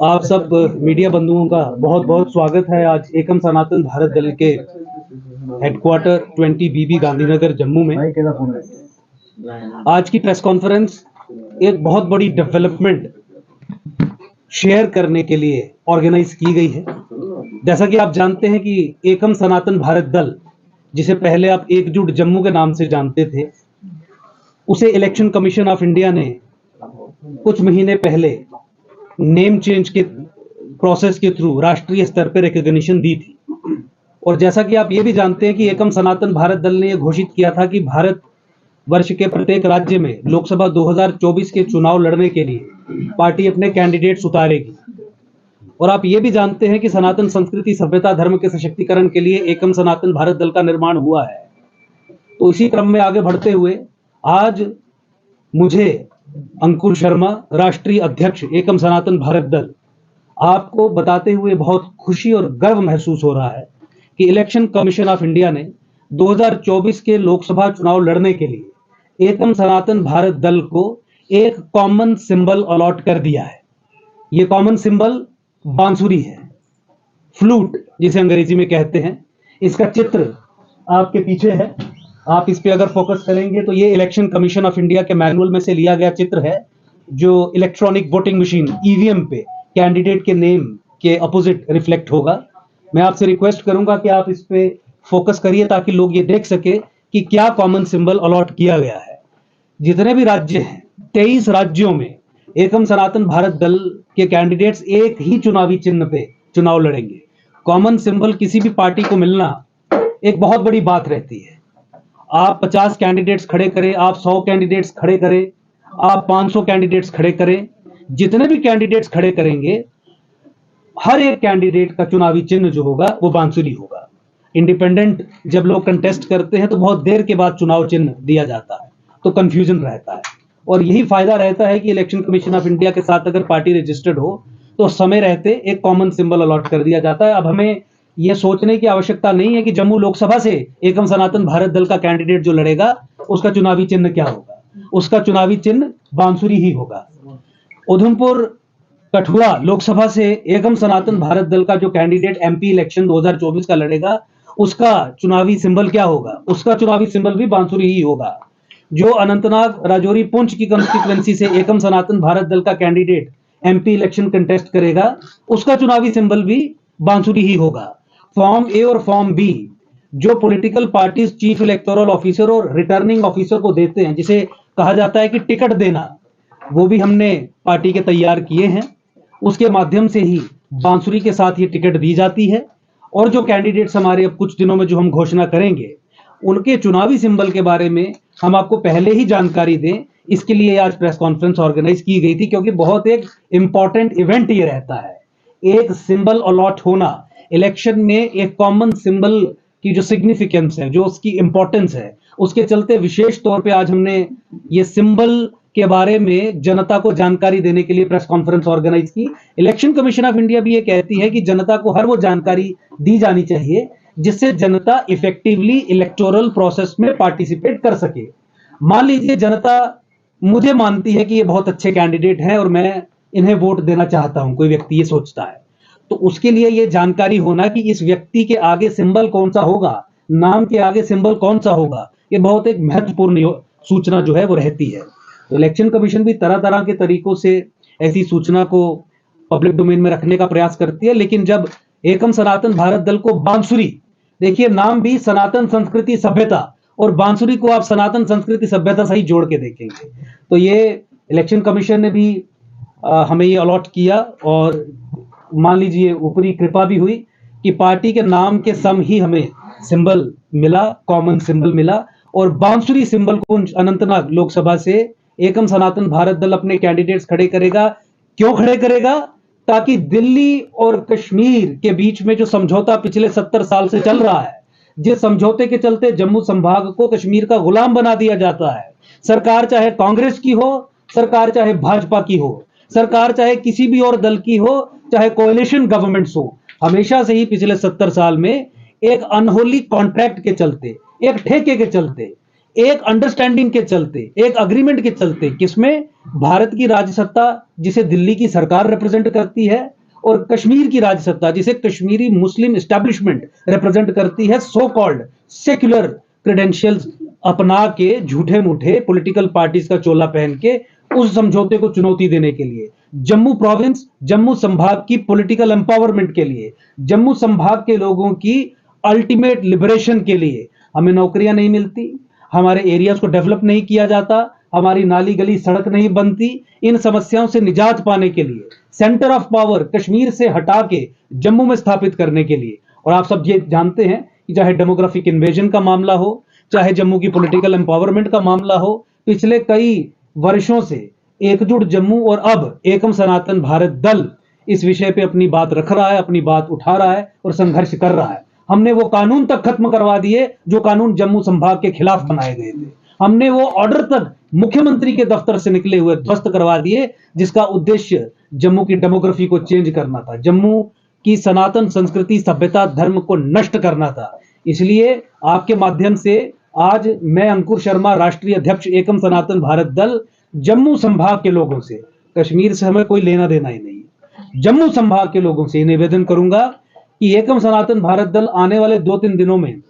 आप सब मीडिया बंधुओं का बहुत बहुत स्वागत है। आज एकम सनातन भारत दल के हेडक्वार्टर 20 बीबी गांधीनगर जम्मू में आज की प्रेस कॉन्फ्रेंस एक बहुत बड़ी डेवलपमेंट शेयर करने के लिए ऑर्गेनाइज की गई है। जैसा कि आप जानते हैं कि एकम सनातन भारत दल, जिसे पहले आप एकजुट जम्मू के नाम से जानते थे, उसे इलेक्शन कमीशन ऑफ इंडिया ने कुछ महीने पहले नेम चेंज के प्रोसेस के थ्रू राष्ट्रीय स्तर पर रिकॉग्निशन दी थी। और जैसा कि आप ये भी जानते हैं कि एकम सनातन भारत दल ने यह घोषित किया था कि भारत वर्ष के प्रत्येक राज्य में लोकसभा 2024 के चुनाव लड़ने के लिए पार्टी अपने कैंडिडेट्स उतारेगी। और आप ये भी जानते हैं कि सनातन संस्कृति, सभ्यता, धर्म के सशक्तिकरण के लिए एकम सनातन भारत दल का निर्माण हुआ है। तो इसी क्रम में आगे बढ़ते हुए आज मुझे अंकुर शर्मा, राष्ट्रीय अध्यक्ष एकम सनातन भारत दल, आपको बताते हुए बहुत खुशी और गर्व महसूस हो रहा है कि इलेक्शन कमीशन ऑफ इंडिया ने 2024 के लोकसभा चुनाव लड़ने के लिए एकम सनातन भारत दल को एक कॉमन सिंबल अलॉट कर दिया है। यह कॉमन सिंबल बांसुरी है, फ्लूट जिसे अंग्रेजी में कहते हैं। इसका चित्र आपके पीछे है। आप इस पे अगर फोकस करेंगे तो ये इलेक्शन कमीशन ऑफ इंडिया के मैनुअल में से लिया गया चित्र है, जो इलेक्ट्रॉनिक वोटिंग मशीन ईवीएम पे कैंडिडेट के नेम के अपोजिट रिफ्लेक्ट होगा। मैं आपसे रिक्वेस्ट करूंगा कि आप इस पे फोकस करिए ताकि लोग ये देख सके कि क्या कॉमन सिंबल अलॉट किया गया है। जितने भी राज्य हैं, 23 राज्यों में एकम सनातन भारत दल के कैंडिडेट्स एक ही चुनावी चिन्ह पे चुनाव लड़ेंगे। कॉमन सिंबल किसी भी पार्टी को मिलना एक बहुत बड़ी बात रहती है। आप 50 कैंडिडेट्स खड़े करें, आप 100 कैंडिडेट्स खड़े करें, आप 500 कैंडिडेट्स खड़े करें, जितने भी कैंडिडेट्स खड़े करेंगे, हर एक कैंडिडेट का चुनावी चिन्ह जो होगा वो बांसुरी होगा। इंडिपेंडेंट जब लोग कंटेस्ट करते हैं तो बहुत देर के बाद चुनाव चिन्ह दिया जाता है, तो कंफ्यूजन रहता है। और यही फायदा रहता है कि इलेक्शन कमीशन ऑफ इंडिया के साथ अगर पार्टी रजिस्टर्ड हो तो समय रहते एक कॉमन सिंबल अलॉट कर दिया जाता है। अब हमें यह सोचने की आवश्यकता नहीं है कि जम्मू लोकसभा से एकम सनातन भारत दल का कैंडिडेट जो लड़ेगा उसका चुनावी चिन्ह क्या होगा। उसका चुनावी चिन्ह बांसुरी ही होगा। उधमपुर कठुआ लोकसभा से एकम सनातन भारत दल का जो कैंडिडेट एमपी इलेक्शन 2024 का लड़ेगा, उसका चुनावी सिंबल क्या होगा? उसका चुनावी सिंबल भी बांसुरी ही होगा। जो अनंतनाग, राजौरी, पुंछ की कंस्टिट्यूएंसी से एकम सनातन भारत दल का कैंडिडेट एमपी इलेक्शन कंटेस्ट करेगा, उसका चुनावी सिंबल भी बांसुरी ही होगा। फॉर्म ए और फॉर्म बी जो political parties chief electoral officer और रिटर्निंग ऑफिसर को देते हैं, जिसे कहा जाता है कि टिकट देना, वो भी हमने पार्टी के तैयार किए हैं। उसके माध्यम से ही बांसुरी के साथ ये टिकट दी जाती है। और जो कैंडिडेट्स हमारे अब कुछ दिनों में जो हम घोषणा करेंगे, उनके चुनावी सिंबल के बारे में हम आपको पहले ही जानकारी दें, इसके लिए आज प्रेस कॉन्फ्रेंस ऑर्गेनाइज की गई थी, क्योंकि बहुत एक इंपॉर्टेंट इवेंट ये रहता है। एक सिंबल अलॉट होना इलेक्शन में, एक कॉमन सिंबल की जो सिग्निफिकेंस है, जो उसकी इंपॉर्टेंस है, उसके चलते विशेष तौर पे आज हमने ये सिंबल के बारे में जनता को जानकारी देने के लिए प्रेस कॉन्फ्रेंस ऑर्गेनाइज की। इलेक्शन कमीशन ऑफ इंडिया भी ये कहती है कि जनता को हर वो जानकारी दी जानी चाहिए जिससे जनता इफेक्टिवली इलेक्टोरल प्रोसेस में पार्टिसिपेट कर सके। मान लीजिए जनता मुझे मानती है कि ये बहुत अच्छे कैंडिडेट हैं और मैं इन्हें वोट देना चाहता हूं, कोई व्यक्ति ये सोचता है, तो उसके लिए ये जानकारी होना कि इस व्यक्ति के आगे सिंबल कौन सा होगा, नाम के आगे सिंबल कौन सा होगा, ये बहुत एक महत्वपूर्ण सूचना जो है वो रहती है। तो इलेक्शन कमीशन भी तरह तरह के तरीकों से ऐसी सूचना को पब्लिक डोमेन में रखने का प्रयास करती है। लेकिन जब एकम सनातन भारत दल को बांसुरी, देखिए नाम भी सनातन संस्कृति सभ्यता, और बांसुरी को आप सनातन संस्कृति सभ्यता सही जोड़ के देखेंगे, तो ये इलेक्शन कमीशन ने भी हमें ये अलॉट किया। और मान लीजिए ऊपरी कृपा भी हुई कि पार्टी के नाम के सम ही हमें सिंबल मिला, कॉमन सिंबल मिला। और बांसुरी सिंबल को अनंतनाग लोकसभा से एकम सनातन भारत दल अपने कैंडिडेट्स खड़े करेगा। क्यों खड़े करेगा? ताकि दिल्ली और कश्मीर के बीच में जो समझौता पिछले 70 साल से चल रहा है, जिस समझौते के चलते जम्मू संभाग को कश्मीर का गुलाम बना दिया जाता है, सरकार चाहे कांग्रेस की हो, सरकार चाहे भाजपा की हो, सरकार चाहे किसी भी और दल की हो, चाहे कोएलिशन गवर्नमेंट्स हो, हमेशा से ही पिछले 70 साल में एक अनहोली कॉन्ट्रैक्ट के चलते, एक ठेके के चलते एक अंडरस्टैंडिंग के चलते, एक अग्रीमेंट के चलते, किसमें भारत की राज्य सत्ता जिसे दिल्ली की सरकार रिप्रेजेंट करती है और कश्मीर की राज्य सत्ता जिसे कश्मीरी मुस्लिम एस्टैब्लिशमेंट रिप्रेजेंट करती है, सो कॉल्ड सेक्युलर क्रेडेंशियल्स अपना के झूठे मूठे पॉलिटिकल पार्टीज का चोला पहन के उस समझौते को चुनौती देने के लिए, जम्मू प्रोविंस, जम्मू संभाग की पॉलिटिकल एम्पावरमेंट के लिए, जम्मू संभाग के लोगों की अल्टीमेट लिबरेशन के लिए हमें नौकरियां नहीं मिलती, हमारे एरियाज को डेवलप नहीं किया जाता, हमारी नाली गली सड़क नहीं बनती, इन समस्याओं से निजात पाने के लिए सेंटर ऑफ पावर कश्मीर से हटा के जम्मू में स्थापित करने के लिए। और आप सब ये जानते हैं कि चाहे डेमोग्राफिक इन्वेजन का मामला हो, चाहे जम्मू की पॉलिटिकल एम्पावरमेंट का मामला हो, पिछले कई वर्षों से एकजुट जम्मू और अब एकम सनातन भारत दल इस विषय पे अपनी बात रख रहा है, अपनी बात उठा रहा है और संघर्ष कर रहा है। हमने वो कानून तक खत्म करवा दिए जो कानून जम्मू संभाग के खिलाफ बनाए गए थे। हमने वो ऑर्डर तक मुख्यमंत्री के दफ्तर से निकले हुए ध्वस्त करवा दिए जिसका उद्देश्य जम्मू की डेमोग्राफी को चेंज करना था, जम्मू की सनातन संस्कृति सभ्यता धर्म को नष्ट करना था। इसलिए आपके माध्यम से आज मैं अंकुर शर्मा, राष्ट्रीय अध्यक्ष एकम सनातन भारत दल, जम्मू संभाग के लोगों से, कश्मीर से हमें कोई लेना देना ही नहीं है, जम्मू संभाग के लोगों से निवेदन करूंगा कि एकम सनातन भारत दल आने वाले 2-3 दिनों में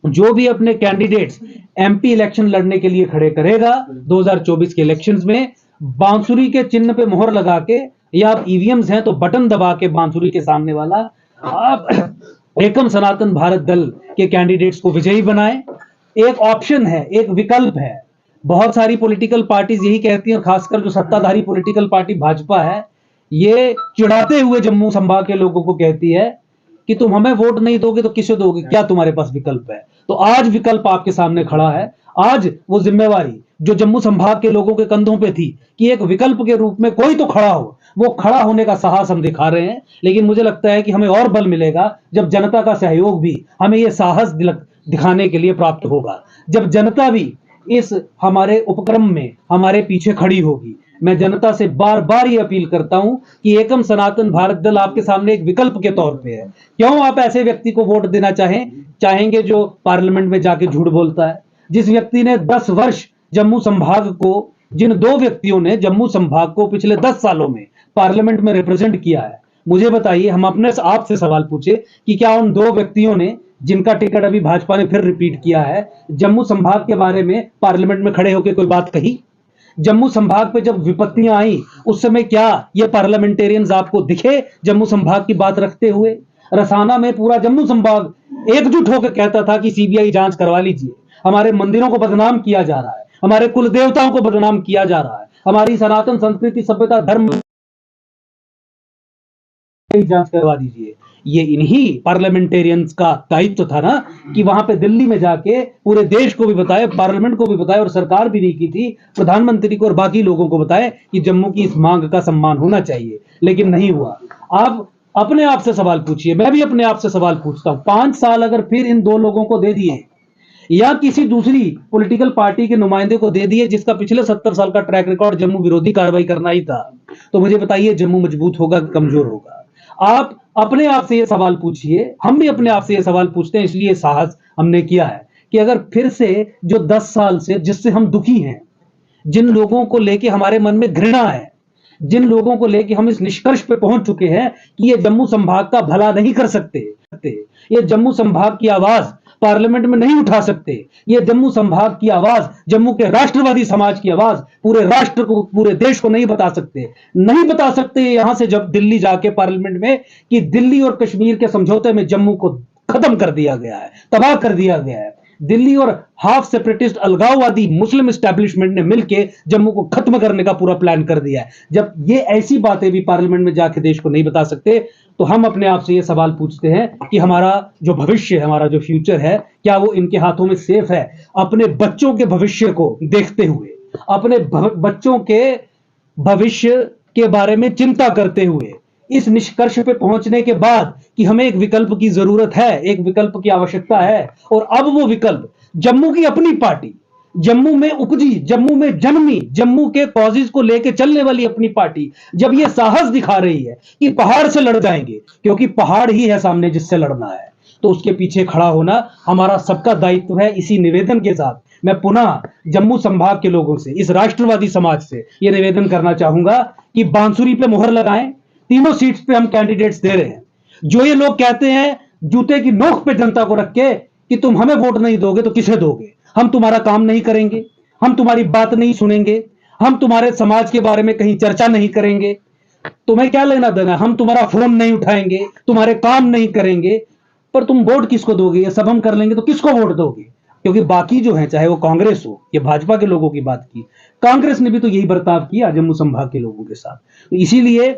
जो भी अपने कैंडिडेट्स एमपी इलेक्शन लड़ने के लिए खड़े करेगा 2024 के इलेक्शंस में, बांसुरी के चिन्ह पे मोहर लगा के, या आप ईवीएम्स हैं तो बटन दबा के बांसुरी के सामने वाला आप एकम सनातन भारत दल के कैंडिडेट्स को विजयी बनाएं। एक ऑप्शन है, एक विकल्प है। बहुत सारी पॉलिटिकल पार्टीज यही कहती हैं, खासकर जो सत्ताधारी पॉलिटिकल पार्टी भाजपा है, ये चिढ़ाते हुए जम्मू संभाग के लोगों को कहती है कि तुम हमें वोट नहीं दोगे तो किसे दोगे, क्या तुम्हारे पास विकल्प है। तो आज विकल्प आपके सामने खड़ा है। आज वो जिम्मेवारी जो जम्मू संभाग के लोगों के कंधों पे थी कि एक विकल्प के रूप में कोई तो खड़ा हो, वो खड़ा होने का साहस हम दिखा रहे हैं। लेकिन मुझे लगता है कि हमें और बल मिलेगा जब जनता का सहयोग भी हमें ये साहस दिखाने के लिए प्राप्त होगा, जब जनता भी इस हमारे उपक्रम में हमारे पीछे खड़ी होगी। मैं जनता से बार बार ये अपील करता हूं कि एकम सनातन भारत दल आपके सामने एक विकल्प के तौर पे है। क्यों आप ऐसे व्यक्ति को वोट देना चाहेंगे जो पार्लियामेंट में जाके झूठ बोलता है, जिस व्यक्ति ने 10 वर्ष जम्मू संभाग को, जिन 2 व्यक्तियों ने जम्मू संभाग को पिछले 10 सालों में पार्लियामेंट में रिप्रेजेंट किया है। मुझे बताइए, हम अपने आपसे सवाल पूछे कि क्या उन 2 व्यक्तियों ने, जिनका टिकट अभी भाजपा ने फिर रिपीट किया है, जम्मू संभाग के बारे में पार्लियामेंट में खड़े होकर कोई बात कही? जम्मू संभाग पे जब विपत्तियां आई उस समय क्या ये पार्लियामेंटेरियंस आपको दिखे जम्मू संभाग की बात रखते हुए? रसाना में पूरा जम्मू संभाग एकजुट होकर कहता था कि सीबीआई जांच करवा लीजिए, हमारे मंदिरों को बदनाम किया जा रहा है, हमारे कुल देवताओं को बदनाम किया जा रहा है, हमारी सनातन संस्कृति सभ्यता धर्म जांच करवा दीजिए। ये इन्हीं पार्लियामेंटेरियंस का दायित्व था ना कि वहां पे दिल्ली में जाके पूरे देश को भी बताए, पार्लियामेंट को भी बताए, और सरकार भी नहीं की थी, प्रधानमंत्री को और बाकी लोगों को बताए कि जम्मू की इस मांग का सम्मान होना चाहिए। लेकिन नहीं हुआ। आप अपने आप से सवाल पूछिए, मैं भी अपने आप से सवाल पूछता हूं, 5 साल अगर फिर इन 2 लोगों को दे दिए या किसी दूसरी पॉलिटिकल पार्टी के नुमाइंदे को दे दिए जिसका पिछले 70 साल का ट्रैक रिकॉर्ड जम्मू विरोधी कार्रवाई करना ही था, तो मुझे बताइए जम्मू मजबूत होगा कि कमजोर होगा? आप अपने आप से ये सवाल पूछिए। हम भी अपने आप से ये सवाल पूछते हैं, इसलिए साहस हमने किया है कि अगर फिर से जो 10 साल से जिससे हम दुखी हैं, जिन लोगों को लेके हमारे मन में घृणा है, जिन लोगों को लेके हम इस निष्कर्ष पे पहुंच चुके हैं कि ये जम्मू संभाग का भला नहीं कर सकते, ये जम्मू संभाग की आवाज पार्लियामेंट में नहीं उठा सकते, ये जम्मू संभाग की आवाज, जम्मू के राष्ट्रवादी समाज की आवाज पूरे राष्ट्र को, पूरे देश को नहीं बता सकते यहां से जब दिल्ली जाके पार्लियामेंट में कि दिल्ली और कश्मीर के समझौते में जम्मू को खत्म कर दिया गया है, तबाह कर दिया गया है। दिल्ली और हाफ सेपरेटिस्ट अलगाववादी मुस्लिम एस्टैब्लिशमेंट ने मिलकर जम्मू को खत्म करने का पूरा प्लान कर दिया है। जब ये ऐसी बातें भी पार्लियामेंट में जाके देश को नहीं बता सकते, तो हम अपने आप से ये सवाल पूछते हैं कि हमारा जो भविष्य है, हमारा जो फ्यूचर है, क्या वो इनके हाथों में सेफ है? अपने बच्चों के भविष्य को देखते हुए, अपने बच्चों के भविष्य के बारे में चिंता करते हुए, इस निष्कर्ष पे पहुंचने के बाद कि हमें एक विकल्प की जरूरत है, एक विकल्प की आवश्यकता है, और अब वो विकल्प जम्मू की अपनी पार्टी, जम्मू में उपजी, जम्मू में जन्मी, जम्मू के कॉजेज को लेकर चलने वाली अपनी पार्टी जब ये साहस दिखा रही है कि पहाड़ से लड़ जाएंगे, क्योंकि पहाड़ ही है सामने जिससे लड़ना है, तो उसके पीछे खड़ा होना हमारा सबका दायित्व है। इसी निवेदन के साथ मैं पुनः जम्मू संभाग के लोगों से, इस राष्ट्रवादी समाज से यह निवेदन करना चाहूंगा कि बांसुरी पे मुहर लगाएं। तीनों सीट्स पे हम कैंडिडेट्स दे रहे हैं। जो ये लोग कहते हैं जूते की नोक पे जनता को रख के कि तुम हमें वोट नहीं दोगे तो किसे दोगे, हम तुम्हारा काम नहीं करेंगे, हम तुम्हारी बात नहीं सुनेंगे, हम तुम्हारे समाज के बारे में कहीं चर्चा नहीं करेंगे, तुम्हें क्या लेना देना, हम तुम्हारा फोन नहीं उठाएंगे, तुम्हारे काम नहीं करेंगे, पर तुम वोट किसको दोगे, ये सब हम कर लेंगे तो किसको वोट दोगे। क्योंकि बाकी जो है, चाहे वो कांग्रेस हो, ये भाजपा के लोगों की बात की, कांग्रेस ने भी तो यही बर्ताव किया जम्मू संभाग के लोगों के साथ। तो इसीलिए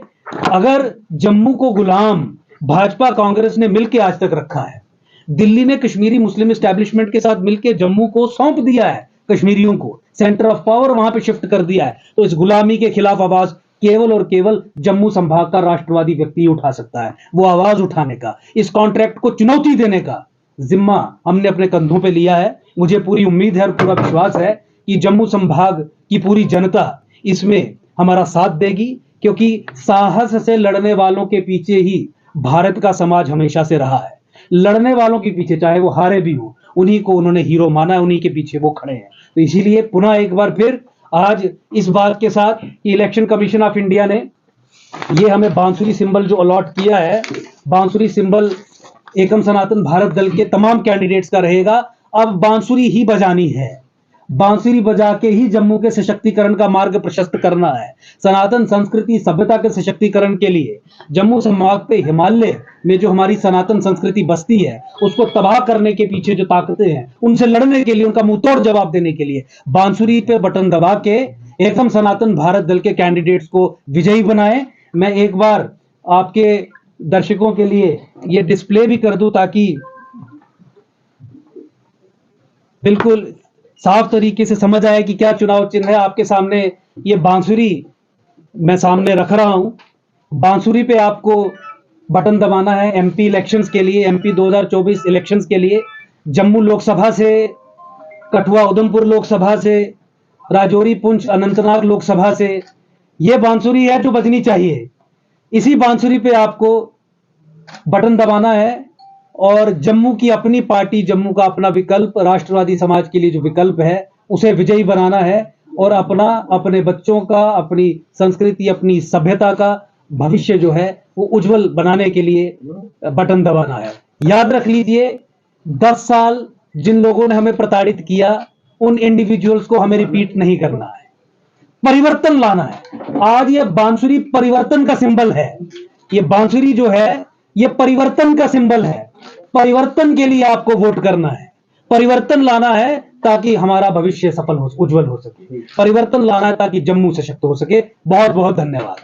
अगर जम्मू को गुलाम भाजपा कांग्रेस ने मिलकर आज तक रखा है, दिल्ली ने कश्मीरी मुस्लिम एस्टैब्लिशमेंट के साथ मिलकर जम्मू को सौंप दिया है, कश्मीरियों को सेंटर ऑफ पावर वहां पे शिफ्ट कर दिया है, तो इस गुलामी के खिलाफ आवाज केवल और केवल जम्मू संभाग का राष्ट्रवादी व्यक्ति उठा सकता है। वो आवाज उठाने का, इस कॉन्ट्रैक्ट को चुनौती देने का जिम्मा हमने अपने कंधों पे लिया है। मुझे पूरी उम्मीद है और पूरा विश्वास है कि जम्मू संभाग की पूरी जनता इसमें हमारा साथ देगी, क्योंकि साहस से लड़ने वालों के पीछे ही भारत का समाज हमेशा से रहा है। लड़ने वालों के पीछे, चाहे वो हारे भी हो, उन्हीं को उन्होंने हीरो माना है, उन्हीं के पीछे वो खड़े हैं। तो इसीलिए पुनः एक बार फिर आज इस बात के साथ कि इलेक्शन कमीशन ऑफ इंडिया ने ये हमें बांसुरी सिंबल जो अलॉट किया है, बांसुरी सिंबल एकम सनातन भारत दल के तमाम कैंडिडेट्स का रहेगा। अब बांसुरी ही बजानी है, बांसुरी बजा के ही जम्मू के सशक्तिकरण का मार्ग प्रशस्त करना है। सनातन संस्कृति सभ्यता के सशक्तिकरण के लिए जम्मू संभाग पे हिमालय में जो हमारी सनातन संस्कृति बसती है, उसको तबाह करने के पीछे जो ताकतें हैं, उनसे लड़ने के लिए, उनका मुंहतोड़ जवाब देने के लिए बांसुरी पे बटन दबा के एकम सनातन भारत दल के कैंडिडेट्स को विजयी बनाएं। मैं एक बार आपके दर्शकों के लिए ये डिस्प्ले भी कर दूं ताकि बिल्कुल साफ तरीके से समझ आए कि क्या चुनाव चिन्ह है। आपके सामने ये बांसुरी मैं सामने रख रहा हूं। बांसुरी पे आपको बटन दबाना है एमपी इलेक्शंस के लिए, एमपी 2024 इलेक्शंस के लिए, जम्मू लोकसभा से, कठुआ उधमपुर लोकसभा से, राजौरी पुंछ अनंतनाग लोकसभा से। ये बांसुरी है जो बजनी चाहिए। इसी बांसुरी पे आपको बटन दबाना है और जम्मू की अपनी पार्टी, जम्मू का अपना विकल्प, राष्ट्रवादी समाज के लिए जो विकल्प है, उसे विजयी बनाना है और अपना, अपने बच्चों का, अपनी संस्कृति, अपनी सभ्यता का भविष्य जो है वो उज्जवल बनाने के लिए बटन दबाना है। याद रख लीजिए, 10 साल जिन लोगों ने हमें प्रताड़ित किया, उन इंडिविजुअल्स को हमें रिपीट नहीं करना है, परिवर्तन लाना है। आज ये बांसुरी परिवर्तन का सिंबल है। ये बांसुरी जो है ये परिवर्तन का सिंबल है। परिवर्तन के लिए आपको वोट करना है, परिवर्तन लाना है ताकि हमारा भविष्य सफल हो, उज्जवल हो सके, परिवर्तन लाना है ताकि जम्मू सशक्त हो सके। बहुत बहुत धन्यवाद।